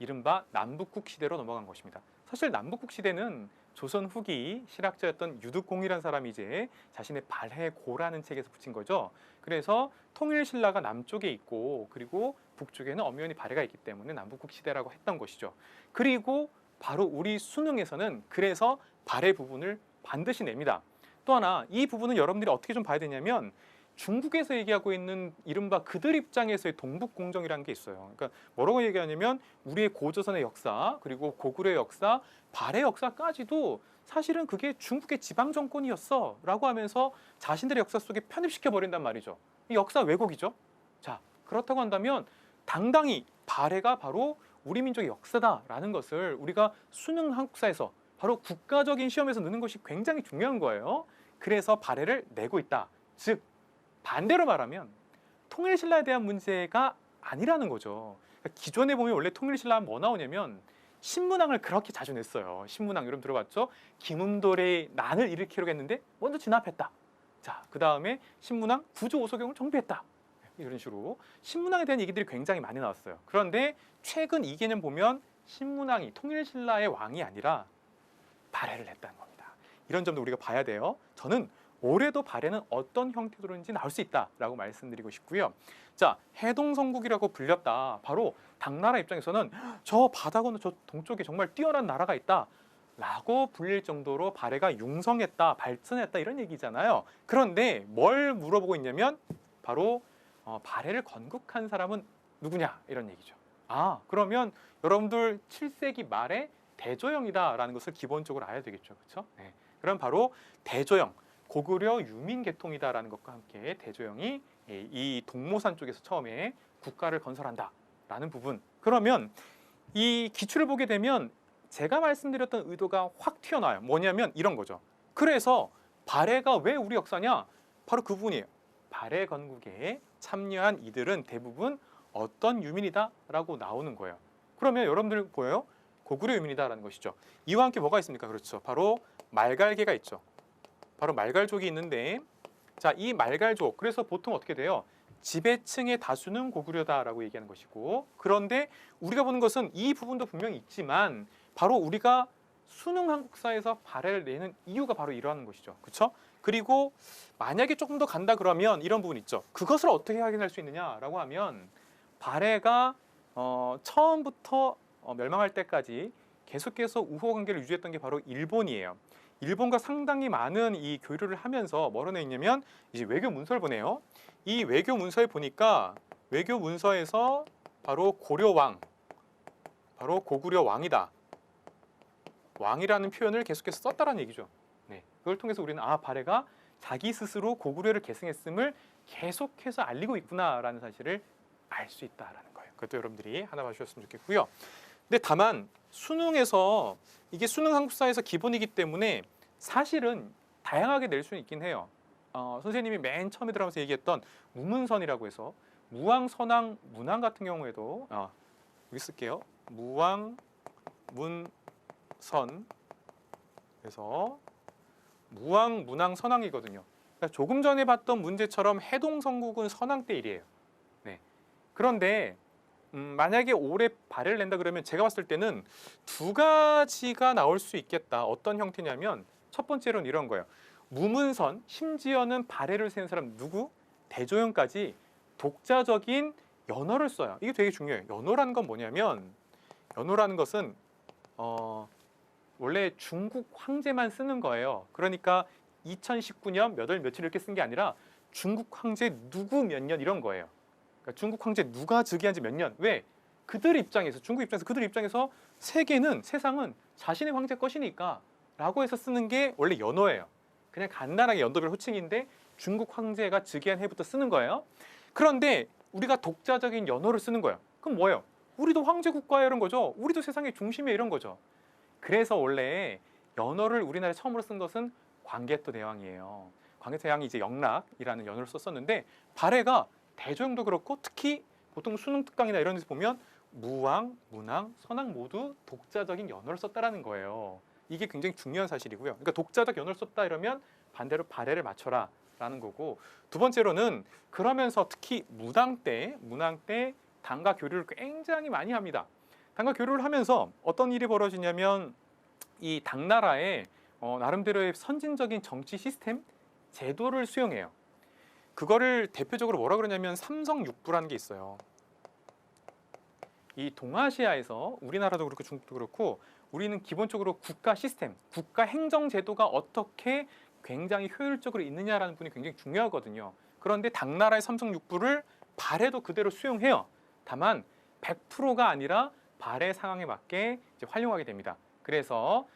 이른바 남북국 시대로 넘어간 것입니다. 사실 남북국 시대는 조선 후기 실학자였던 유득공이라는 사람이 이제 자신의 발해고라는 책에서 붙인 거죠. 그래서 통일신라가 남쪽에 있고 그리고 북쪽에는 엄연히 발해가 있기 때문에 남북국 시대라고 했던 것이죠. 그리고 바로 우리 수능에서는 그래서 발해 부분을 반드시 냅니다. 또 하나 이 부분은 여러분들이 어떻게 좀 봐야 되냐면 중국에서 얘기하고 있는 이른바 그들 입장에서의 동북공정이라는 게 있어요. 그러니까 뭐라고 얘기하냐면 우리의 고조선의 역사 그리고 고구려의 역사, 발해 역사까지도 사실은 그게 중국의 지방 정권이었어 라고 하면서 자신들의 역사 속에 편입시켜 버린단 말이죠. 이 역사 왜곡이죠. 자, 그렇다고 한다면 당당히 발해가 바로 우리 민족의 역사다라는 것을 우리가 수능 한국사에서 바로 국가적인 시험에서 넣는 것이 굉장히 중요한 거예요. 그래서 발해를 내고 있다. 즉 반대로 말하면 통일신라에 대한 문제가 아니라는 거죠. 그러니까 기존에 보면 원래 통일신라는 뭐 나오냐면 신문왕을 그렇게 자주 냈어요. 신문왕 여러분 들어봤죠? 김음돌의 난을 일으키려고 했는데 먼저 진압했다. 자, 그 다음에 신문왕 구조 오소경을 정비했다. 이런 식으로 신문왕에 대한 얘기들이 굉장히 많이 나왔어요. 그런데 최근 이 개념 보면 신문왕이 통일신라의 왕이 아니라 발해를 냈다는 겁니다. 이런 점도 우리가 봐야 돼요. 저는 올해도 발해는 어떤 형태로든지 나올 수 있다라고 말씀드리고 싶고요. 자, 해동성국이라고 불렸다. 바로 당나라 입장에서는 저 바다 건너 저 동쪽에 정말 뛰어난 나라가 있다. 라고 불릴 정도로 발해가 융성했다, 발전했다 이런 얘기잖아요. 그런데 뭘 물어보고 있냐면 바로 발해를 건국한 사람은 누구냐 이런 얘기죠. 아, 그러면 여러분들 7세기 말에 대조영이다라는 것을 기본적으로 알아야 되겠죠. 그렇죠? 네. 그럼 바로 대조영, 고구려 유민계통이다라는 것과 함께 대조영이 이 동모산 쪽에서 처음에 국가를 건설한다라는 부분. 그러면 이 기출을 보게 되면 제가 말씀드렸던 의도가 확 튀어나와요. 뭐냐면 이런 거죠. 그래서 발해가 왜 우리 역사냐? 바로 그 부분이에요. 발해 건국에 참여한 이들은 대부분 어떤 유민이다라고 나오는 거예요. 그러면 여러분들 보여요? 고구려 유민이다라는 것이죠. 이와 함께 뭐가 있습니까? 그렇죠. 바로 말갈계가 있죠. 바로 말갈족이 있는데 자, 이 말갈족 그래서 보통 어떻게 돼요? 지배층의 다수는 고구려다라고 얘기하는 것이고 그런데 우리가 보는 것은 이 부분도 분명히 있지만 바로 우리가 수능 한국사에서 발해를 내는 이유가 바로 이러한 것이죠. 그렇죠? 그리고 만약에 조금 더 간다 그러면 이런 부분 있죠. 그것을 어떻게 확인할 수 있느냐라고 하면 발해가 처음부터 멸망할 때까지 계속해서 우호 관계를 유지했던 게 바로 일본이에요. 일본과 상당히 많은 이 교류를 하면서 뭐로 내 있냐면 이제 외교 문서를 보내요. 이 외교 문서에 보니까 외교 문서에서 바로 고려왕, 바로 고구려 왕이다. 왕이라는 표현을 계속해서 썼다라는 얘기죠. 네, 그걸 통해서 우리는 발해가 자기 스스로 고구려를 계승했음을 계속해서 알리고 있구나라는 사실을 알 수 있다라는 거예요. 그것도 여러분들이 하나 봐주셨으면 좋겠고요. 근데 다만 수능에서 이게 수능 한국사에서 기본이기 때문에 사실은 다양하게 낼 수는 있긴 해요. 선생님이 맨 처음에 들어가면서 얘기했던 무문선이라고 해서 무왕, 선왕, 문왕 같은 경우에도 여기 쓸게요. 무왕, 문선 그래서 무왕, 문왕, 선왕이거든요. 그러니까 조금 전에 봤던 문제처럼 해동성국은 선왕 때 일이에요. 네. 그런데 만약에 올해 발해를 낸다 그러면 제가 봤을 때는 두 가지가 나올 수 있겠다. 어떤 형태냐면 첫 번째로는 이런 거예요. 무문선, 심지어는 발해를 세운 사람 누구? 대조영까지 독자적인 연어를 써요. 이게 되게 중요해요. 연어라는 건 뭐냐면 연어라는 것은 원래 중국 황제만 쓰는 거예요. 그러니까 2019년 몇 월 며칠 이렇게 쓴 게 아니라 중국 황제 누구 몇 년 이런 거예요. 그러니까 중국 황제 누가 즉위한 지 몇 년. 왜? 그들 입장에서 중국 입장에서 그들 입장에서 세상은 자신의 황제 것이니까 라고 해서 쓰는 게 원래 연어예요. 그냥 간단하게 연도별 호칭인데 중국 황제가 즉위한 해부터 쓰는 거예요. 그런데 우리가 독자적인 연어를 쓰는 거예요. 그럼 뭐예요? 우리도 황제 국가에 이런 거죠. 우리도 세상의 중심에 이런 거죠. 그래서 원래 연어를 우리나라에 처음으로 쓴 것은 광개토 대왕이에요. 광개토 대왕이 이제 영락이라는 연어를 썼었는데 발해가 대조영도 그렇고 특히 보통 수능 특강이나 이런 데서 보면 무왕, 문왕, 선왕 모두 독자적인 연어를 썼다라는 거예요. 이게 굉장히 중요한 사실이고요. 그러니까 독자적 연어를 썼다 이러면 반대로 발해를 맞춰라 라는 거고 두 번째로는 그러면서 특히 문왕 때 당과 교류를 굉장히 많이 합니다. 당과 교류를 하면서 어떤 일이 벌어지냐면 이 당나라의 나름대로의 선진적인 정치 시스템, 제도를 수용해요. 그거를 대표적으로 뭐라 그러냐면 삼성육부라는 게 있어요. 이 동아시아에서 우리나라도 그렇고 중국도 그렇고 우리는 기본적으로 국가 시스템, 국가 행정 제도가 어떻게 굉장히 효율적으로 있느냐라는 부분이 굉장히 중요하거든요. 그런데 당나라의 삼성육부를 발해도 그대로 수용해요. 다만 100%가 아니라 발해 상황에 맞게 이제 활용하게 됩니다. 그래서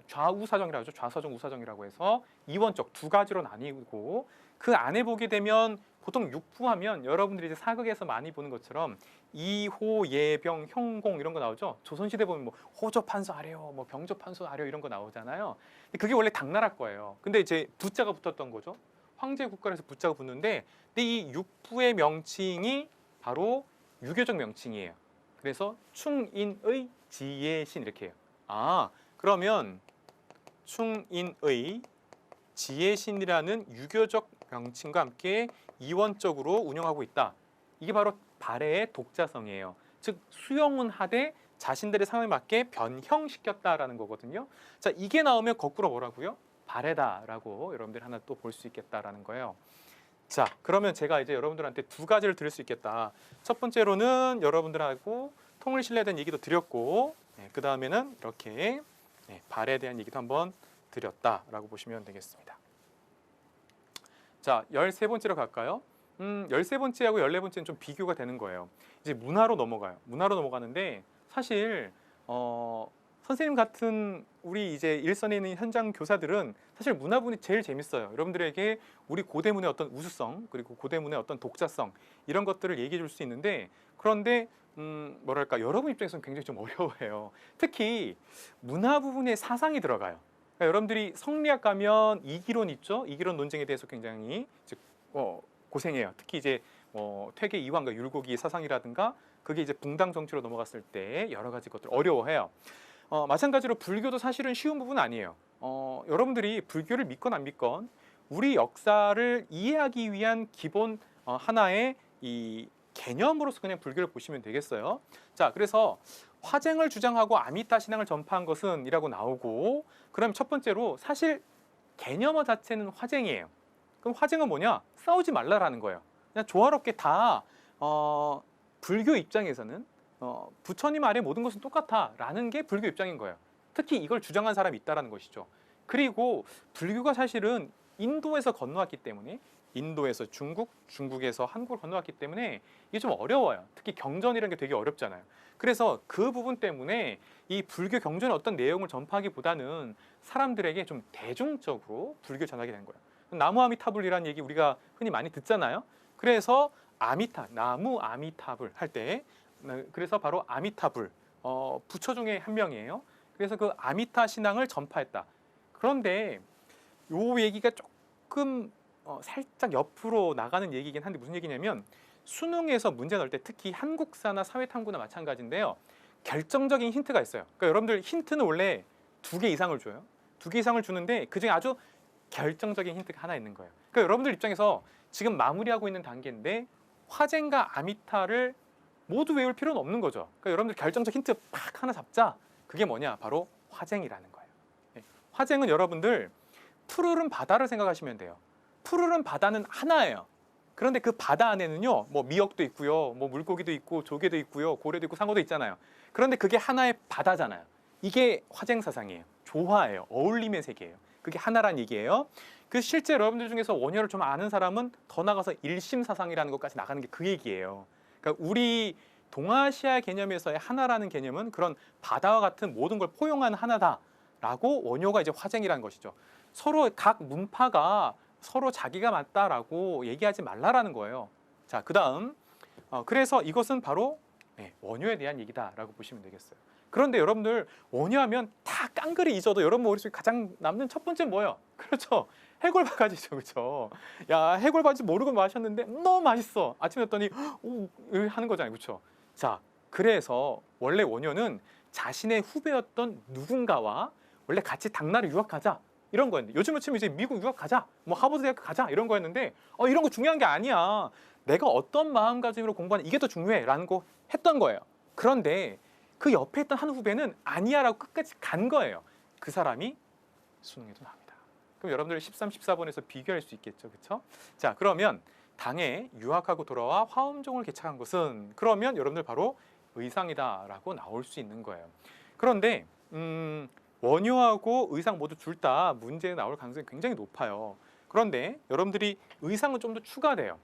좌우사정이라고 하죠. 좌사정, 우사정이라고 해서 이원적 두 가지로 나뉘고 그 안에 보게 되면 보통 육부하면 여러분들이 이제 사극에서 많이 보는 것처럼 이호, 예병, 형공 이런 거 나오죠. 조선시대 보면 뭐 호조판서 아래요, 뭐 병조판서 아래요 이런 거 나오잖아요. 그게 원래 당나라 거예요. 근데 이제 부자가 붙었던 거죠. 황제 국가에서 부자가 붙는데, 근데 이 육부의 명칭이 바로 유교적 명칭이에요. 그래서 충인의 지혜신 이렇게 해요. 그러면 충인의 지혜신이라는 유교적 명칭과 함께 이원적으로 운영하고 있다. 이게 바로 발해의 독자성이에요. 즉 수용은 하되 자신들의 상황에 맞게 변형시켰다라는 거거든요. 자, 이게 나오면 거꾸로 뭐라고요? 발해다라고 여러분들 하나 또 볼 수 있겠다라는 거예요. 자, 그러면 제가 이제 여러분들한테 두 가지를 드릴 수 있겠다. 첫 번째로는 여러분들하고 통일신라에 대한 얘기도 드렸고, 그 다음에는 이렇게 발해에 대한 얘기도 한번 드렸다라고 보시면 되겠습니다. 자, 13번째로 갈까요? 13번째하고 14번째는 좀 비교가 되는 거예요. 이제 문화로 넘어가요. 문화로 넘어가는데 사실 선생님 같은 우리 이제 일선에 있는 현장 교사들은 사실 문화 부분이 제일 재밌어요. 여러분들에게 우리 고대문의 어떤 우수성 그리고 고대문의 어떤 독자성 이런 것들을 얘기해 줄 수 있는데, 그런데 뭐랄까 여러분 입장에서는 굉장히 좀 어려워해요. 특히 문화 부분에 사상이 들어가요. 그러니까 여러분들이 성리학 가면 이기론 있죠. 이기론 논쟁에 대해서 굉장히 고생해요. 특히 이제 퇴계 이황과 율곡이 사상이라든가 그게 이제 붕당 정치로 넘어갔을 때 여러 가지 것들 어려워해요. 마찬가지로 불교도 사실은 쉬운 부분 아니에요. 여러분들이 불교를 믿건 안 믿건 우리 역사를 이해하기 위한 기본 하나의 이 개념으로서 그냥 불교를 보시면 되겠어요. 자, 그래서 화쟁을 주장하고 아미타 신앙을 전파한 것은 이라고 나오고, 그럼 첫 번째로 사실 개념어 자체는 화쟁이에요. 그럼 화쟁은 뭐냐? 싸우지 말라라는 거예요. 그냥 조화롭게 다 불교 입장에서는 부처님 아래 모든 것은 똑같아라는 게 불교 입장인 거예요. 특히 이걸 주장한 사람이 있다라는 것이죠. 그리고 불교가 사실은 인도에서 건너왔기 때문에, 인도에서 중국, 중국에서 한국을 건너왔기 때문에 이게 좀 어려워요. 특히 경전이라는 게 되게 어렵잖아요. 그래서 그 부분 때문에 이 불교 경전의 어떤 내용을 전파하기보다는 사람들에게 좀 대중적으로 불교 전하게 된 거예요. 나무 아미타불이라는 얘기 우리가 흔히 많이 듣잖아요. 그래서 나무 아미타불 할 때, 그래서 바로 아미타불, 부처 중에 한 명이에요. 그래서 그 아미타 신앙을 전파했다. 그런데 요 얘기가 조금 살짝 옆으로 나가는 얘기긴 한데 무슨 얘기냐면, 수능에서 문제 넣을 때 특히 한국사나 사회탐구나 마찬가지인데요. 결정적인 힌트가 있어요. 그러니까 여러분들 힌트는 원래 2개 이상을 줘요. 2개 이상을 주는데 그중에 아주 결정적인 힌트가 하나 있는 거예요. 그러니까 여러분들 입장에서 지금 마무리하고 있는 단계인데 화쟁과 아미타를 모두 외울 필요는 없는 거죠. 그러니까 여러분들 결정적 힌트 팍 하나 잡자. 그게 뭐냐? 바로 화쟁이라는 거예요. 화쟁은 여러분들 푸르른 바다를 생각하시면 돼요. 푸르른 바다는 하나예요. 그런데 그 바다 안에는요, 뭐 미역도 있고요, 뭐 물고기도 있고 조개도 있고요, 고래도 있고 상어도 있잖아요. 그런데 그게 하나의 바다잖아요. 이게 화쟁 사상이에요. 조화예요. 어울림의 세계예요. 그게 하나란 얘기예요. 그 실제 여러분들 중에서 원효를 좀 아는 사람은 더 나가서 일심 사상이라는 것까지 나가는 게 그 얘기예요. 그러니까 우리 동아시아 개념에서의 하나라는 개념은 그런 바다와 같은 모든 걸 포용한 하나다라고 원효가 이제 화쟁이라는 것이죠. 서로 각 문파가 서로 자기가 맞다라고 얘기하지 말라라는 거예요. 자, 그다음 그래서 이것은 바로 원효에 대한 얘기다라고 보시면 되겠어요. 그런데 여러분들 원효하면 다 깡그리 잊어도 여러분 머릿속에 가장 남는 첫 번째는 뭐예요? 그렇죠. 해골바가지죠. 그렇죠. 야, 해골바가지 모르고 마셨는데 너무 맛있어. 아침에 했더니 오 하는 거잖아요. 그렇죠. 자, 그래서 원래 원효는 자신의 후배였던 누군가와 원래 같이 당나라를 유학하자 이런 거였는데, 요즘은 치면 이제 미국 유학 가자, 뭐 하버드 대학 가자 이런 거였는데 이런 거 중요한 게 아니야. 내가 어떤 마음가짐으로 공부하는 이게 더 중요해라는 거 했던 거예요. 그런데 그 옆에 있던 한 후배는 아니야라고 끝까지 간 거예요. 그 사람이 수능에도 나옵니다. 그럼 여러분들 13, 14번에서 비교할 수 있겠죠, 그렇죠? 자, 그러면 당에 유학하고 돌아와 화엄종을 개척한 것은 그러면 여러분들 바로 의상이다라고 나올 수 있는 거예요. 그런데 원효하고 의상 모두 둘 다 문제에 나올 가능성이 굉장히 높아요. 그런데 여러분들이 의상은 좀 더 추가돼요.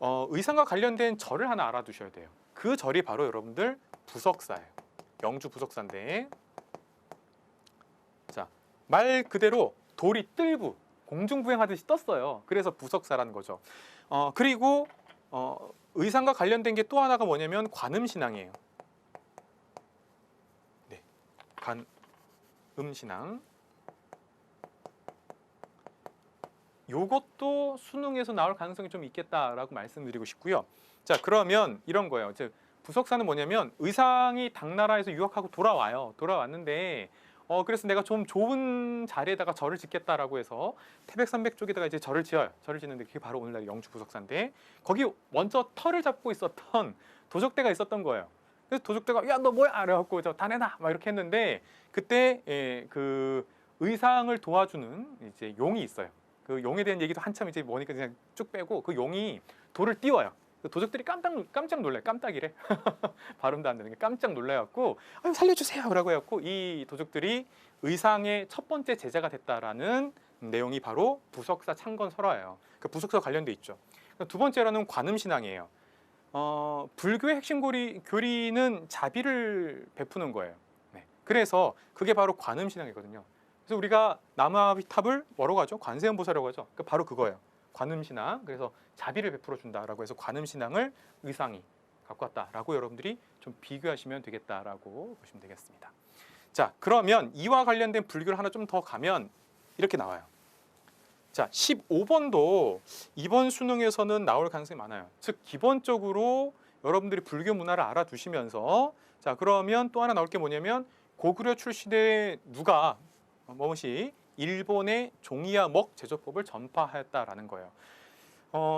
의상과 관련된 절을 하나 알아두셔야 돼요. 그 절이 바로 여러분들 부석사예요. 영주 부석사인데, 자, 말 그대로 돌이 뜰부, 공중부양하듯이 떴어요. 그래서 부석사라는 거죠. 그리고 의상과 관련된 게 또 하나가 뭐냐면 관음신앙이에요. 네, 관음신앙. 요것도 수능에서 나올 가능성이 좀 있겠다라고 말씀드리고 싶고요. 자, 그러면 이런 거예요. 즉 부석사는 뭐냐면 의상이 당나라에서 유학하고 돌아와요. 돌아왔는데 그래서 내가 좀 좋은 자리에다가 절을 짓겠다라고 해서 태백산맥 쪽에다가 이제 절을 지어요. 절을 짓는데 그게 바로 오늘날 영주 부석사인데, 거기 먼저 터를 잡고 있었던 도적대가 있었던 거예요. 그래서 도적대가 야 너 뭐야? 그래갖고 저 다 내놔 막 이렇게 했는데, 그때 그 의상을 도와주는 이제 용이 있어요. 그 용에 대한 얘기도 한참 이제 뭐니까 그냥 쭉 빼고, 그 용이 돌을 띄워요. 그 도적들이 깜짝 놀래요. 깜짝이래. 발음도 안 되는 게 깜짝 놀래갖고 아유 살려주세요라고 해갖고 이 도적들이 의상의 첫 번째 제자가 됐다라는 내용이 바로 부석사 창건설화예요. 그 부석사 관련돼 있죠. 두 번째로는 관음신앙이에요. 불교의 핵심 교리는 자비를 베푸는 거예요. 네. 그래서 그게 바로 관음신앙이거든요. 그래서 우리가 나무아비탑을 뭐라고 하죠? 관세음보살이라고 하죠. 그러니까 바로 그거예요. 관음신앙. 그래서 자비를 베풀어 준다라고 해서 관음신앙을 의상이 갖고 왔다라고 여러분들이 좀 비교하시면 되겠다라고 보시면 되겠습니다. 자, 그러면 이와 관련된 불교를 하나 좀 더 가면 이렇게 나와요. 자, 15번도 이번 수능에서는 나올 가능성이 많아요. 즉 기본적으로 여러분들이 불교 문화를 알아두시면서, 자, 그러면 또 하나 나올 게 뭐냐면 고구려 출신의 누가 뭐시 일본의 종이와 먹 제조법을 전파하였다라는 거예요.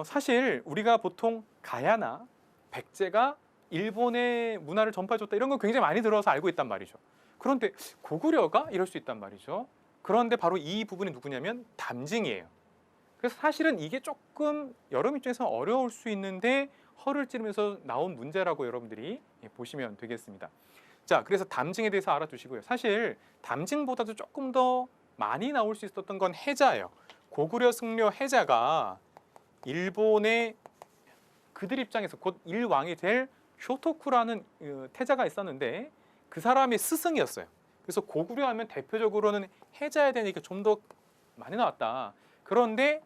사실 우리가 보통 가야나 백제가 일본의 문화를 전파해줬다 이런 거 굉장히 많이 들어서 알고 있단 말이죠. 그런데 고구려가 이럴 수 있단 말이죠. 그런데 바로 이 부분이 누구냐면 담징이에요. 그래서 사실은 이게 조금 여러분 입장에서 어려울 수 있는데 허를 찌르면서 나온 문제라고 여러분들이 보시면 되겠습니다. 자, 그래서 담징에 대해서 알아두시고요. 사실 담징보다도 조금 더 많이 나올 수 있었던 건 해자예요. 고구려 승려 해자가 일본의 그들 입장에서 곧 일왕이 될 쇼토쿠라는 태자가 있었는데 그 사람의 스승이었어요. 그래서 고구려 하면 대표적으로는 해자에 대한 얘기가 좀 더 많이 나왔다. 그런데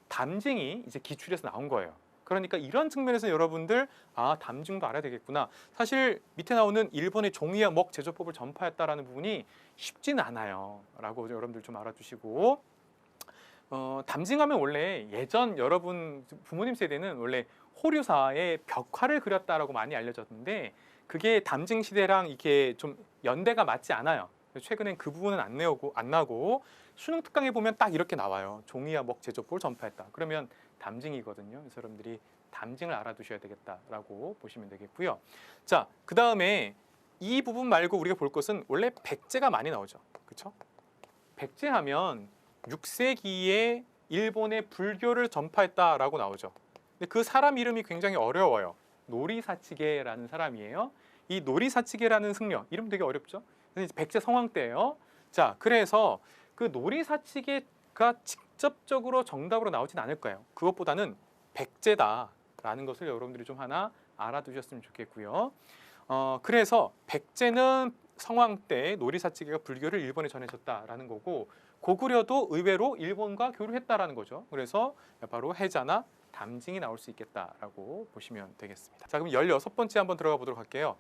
담징이 이제 기출에서 나온 거예요. 그러니까 이런 측면에서 여러분들 담징도 알아야 되겠구나. 사실 밑에 나오는 일본의 종이와 먹 제조법을 전파했다라는 부분이 쉽진 않아요. 라고 여러분들 좀 알아두시고, 담징하면 원래 예전 여러분 부모님 세대는 원래 호류사의 벽화를 그렸다라고 많이 알려졌는데 그게 담징 시대랑 이게 좀 연대가 맞지 않아요. 최근엔 그 부분은 안 나고 수능 특강에 보면 딱 이렇게 나와요. 종이와 먹 제조법을 전파했다. 그러면 담징이거든요. 그래서 여러분들이 담징을 알아두셔야 되겠다라고 보시면 되겠고요. 자, 그 다음에 이 부분 말고 우리가 볼 것은 원래 백제가 많이 나오죠. 그렇죠? 백제하면 6세기에 일본의 불교를 전파했다라고 나오죠. 근데 그 사람 이름이 굉장히 어려워요. 노리사치게라는 사람이에요. 이 노리사치게라는 승려, 이름 되게 어렵죠? 백제 성왕 때예요. 자, 그래서 그 노리사치게가 직접적으로 정답으로 나오진 않을 거예요. 그것보다는 백제다라는 것을 여러분들이 좀 하나 알아두셨으면 좋겠고요. 그래서 백제는 성왕 때 노리사치게가 불교를 일본에 전해줬다라는 거고, 고구려도 의외로 일본과 교류했다라는 거죠. 그래서 바로 해자나 담징이 나올 수 있겠다라고 보시면 되겠습니다. 자, 그럼 16번째 한번 들어가 보도록 할게요.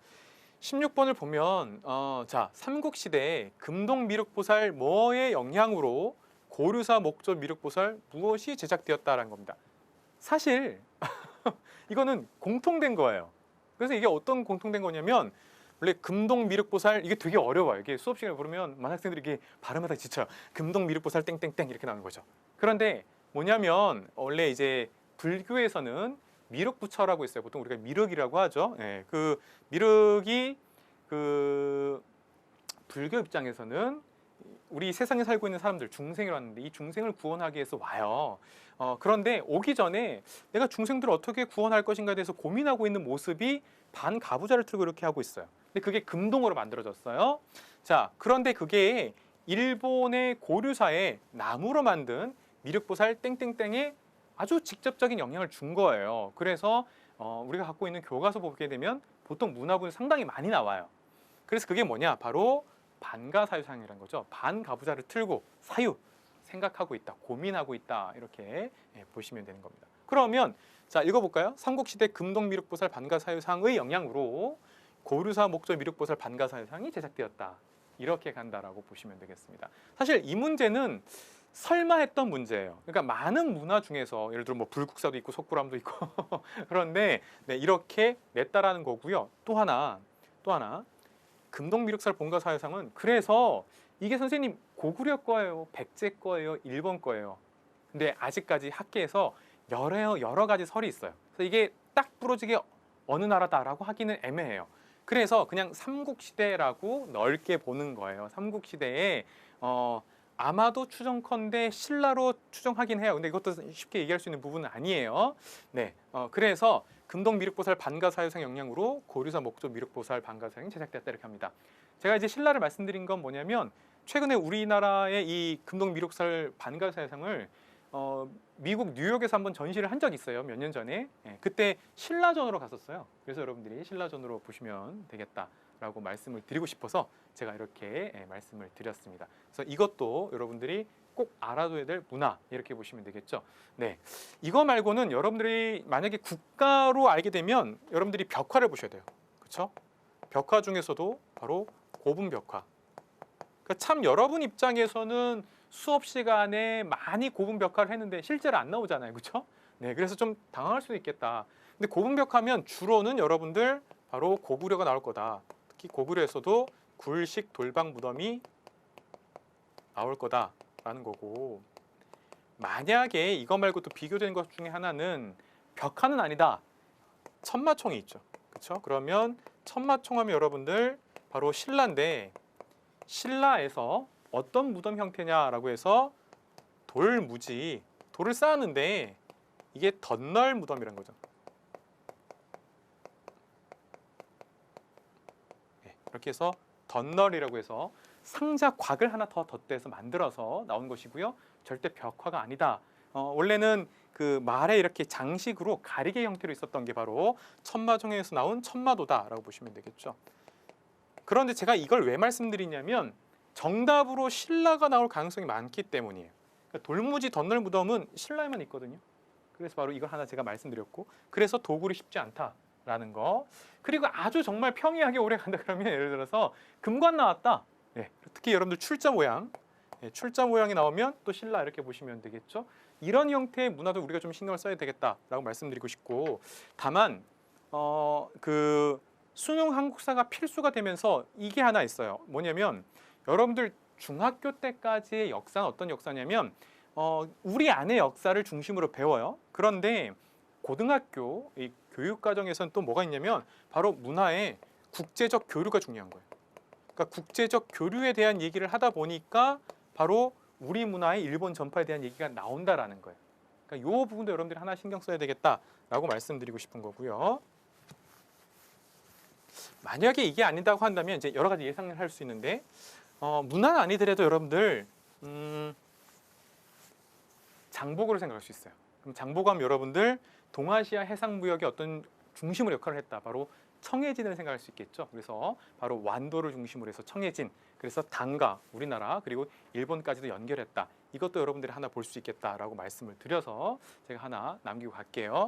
16번을 보면 자, 삼국시대에 금동미륵보살 뭐의 영향으로 고류사 목조 미륵보살 무엇이 제작되었다라는 겁니다. 사실 이거는 공통된 거예요. 그래서 이게 어떤 공통된 거냐면 원래 금동미륵보살 이게 되게 어려워요. 이게 수업 시간에 부르면 만학생들이 이게 발음하다 지쳐요. 금동미륵보살 땡땡땡 이렇게 나오는 거죠. 그런데 뭐냐면 원래 이제 불교에서는 미륵부처라고 있어요. 보통 우리가 미륵이라고 하죠. 그 미륵이 그 불교 입장에서는 우리 세상에 살고 있는 사람들 중생이 왔는데 이 중생을 구원하기 위해서 와요. 그런데 오기 전에 내가 중생들을 어떻게 구원할 것인가에 대해서 고민하고 있는 모습이 반가부좌를 틀고 이렇게 하고 있어요. 근데 그게 금동으로 만들어졌어요. 자, 그런데 그게 일본의 고류사에 나무로 만든 미륵보살 땡땡땡에 아주 직접적인 영향을 준 거예요. 그래서 우리가 갖고 있는 교과서 보게 되면 보통 문화부는 상당히 많이 나와요. 그래서 그게 뭐냐? 바로 반가사유상이라는 거죠. 반가부좌를 틀고 사유 생각하고 있다, 고민하고 있다 이렇게 보시면 되는 겁니다. 그러면 자 읽어볼까요? 삼국시대 금동미륵보살 반가사유상의 영향으로 고류사 목조 미륵보살 반가사유상이 제작되었다. 이렇게 간다라고 보시면 되겠습니다. 사실 이 문제는 설마 했던 문제예요. 그러니까 많은 문화 중에서 예를 들어 뭐 불국사도 있고 속구람도 있고 그런데 네, 이렇게 냈다라는 거고요. 또 하나 금동미륵살 본가사유상은 그래서 이게 선생님 고구려 거예요, 백제 거예요, 일본 거예요. 근데 아직까지 학계에서 여러 가지 설이 있어요. 그래서 이게 딱 부러지게 어느 나라다라고 하기는 애매해요. 그래서 그냥 삼국시대라고 넓게 보는 거예요. 삼국시대에 아마도 추정컨대 신라로 추정하긴 해요. 근데 이것도 쉽게 얘기할 수 있는 부분은 아니에요. 네, 그래서 금동미륵보살 반가사유상 영향으로 고류사 목조 미륵보살 반가사유상이 제작되었다 이렇게 합니다. 제가 이제 신라를 말씀드린 건 뭐냐면 최근에 우리나라의 이 금동미륵보살 반가사유상을 미국 뉴욕에서 한번 전시를 한 적이 있어요. 몇 년 전에. 그때 신라전으로 갔었어요. 그래서 여러분들이 신라전으로 보시면 되겠다라고 말씀을 드리고 싶어서 제가 이렇게 말씀을 드렸습니다. 그래서 이것도 여러분들이 꼭 알아둬야 될 문화 이렇게 보시면 되겠죠. 네, 이거 말고는 여러분들이 만약에 국가로 알게 되면 여러분들이 벽화를 보셔야 돼요. 그렇죠? 벽화 중에서도 바로 고분벽화. 그러니까 참 여러분 입장에서는 수업 시간에 많이 고분벽화를 했는데 실제로 안 나오잖아요. 그렇죠? 네, 그래서 좀 당황할 수도 있겠다. 근데 고분벽화면 주로는 여러분들 바로 고구려가 나올 거다. 특히 고구려에서도 굴식 돌방 무덤이 나올 거다라는 거고, 만약에 이거 말고 또 비교되는 것 중에 하나는 벽화는 아니다. 천마총이 있죠. 그렇죠? 그러면 천마총하면 여러분들 바로 신라인데 신라에서 어떤 무덤 형태냐라고 해서 돌무지, 돌을 쌓았는데 이게 덧널 무덤이란 거죠. 네, 이렇게 해서 덧널이라고 해서 상자 곽을 하나 더 덧대서 만들어서 나온 것이고요. 절대 벽화가 아니다. 원래는 그 말에 이렇게 장식으로 가리개 형태로 있었던 게 바로 천마총에서 나온 천마도다라고 보시면 되겠죠. 그런데 제가 이걸 왜 말씀드리냐면 정답으로 신라가 나올 가능성이 많기 때문이에요. 그러니까 돌무지 덧널 무덤은 신라에만 있거든요. 그래서 바로 이걸 하나 제가 말씀드렸고, 그래서 도굴이 쉽지 않다라는 거. 그리고 아주 정말 평이하게 오래 간다 그러면 예를 들어서 금관 나왔다. 네, 특히 여러분들 출자 모양, 출자 모양이 나오면 또 신라 이렇게 보시면 되겠죠. 이런 형태의 문화도 우리가 좀 신경을 써야 되겠다라고 말씀드리고 싶고, 다만 그 수능 한국사가 필수가 되면서 이게 하나 있어요. 뭐냐면 여러분들 중학교 때까지의 역사는 어떤 역사냐면 우리 안의 역사를 중심으로 배워요. 그런데 고등학교 이 교육 과정에서는 또 뭐가 있냐면 바로 문화의 국제적 교류가 중요한 거예요. 그러니까 국제적 교류에 대한 얘기를 하다 보니까 바로 우리 문화의 일본 전파에 대한 얘기가 나온다라는 거예요. 그러니까 이 부분도 여러분들이 하나 신경 써야 되겠다라고 말씀드리고 싶은 거고요. 만약에 이게 아니다고 한다면 이제 여러 가지 예상을 할 수 있는데 문화는 아니더라도 여러분들 장보고를 생각할 수 있어요. 그럼 장보고하면 여러분들 동아시아 해상무역의 어떤 중심으로 역할을 했다. 바로 청해진을 생각할 수 있겠죠. 그래서 바로 완도를 중심으로 해서 청해진, 그래서 당가, 우리나라 그리고 일본까지도 연결했다. 이것도 여러분들이 하나 볼 수 있겠다라고 말씀을 드려서 제가 하나 남기고 갈게요.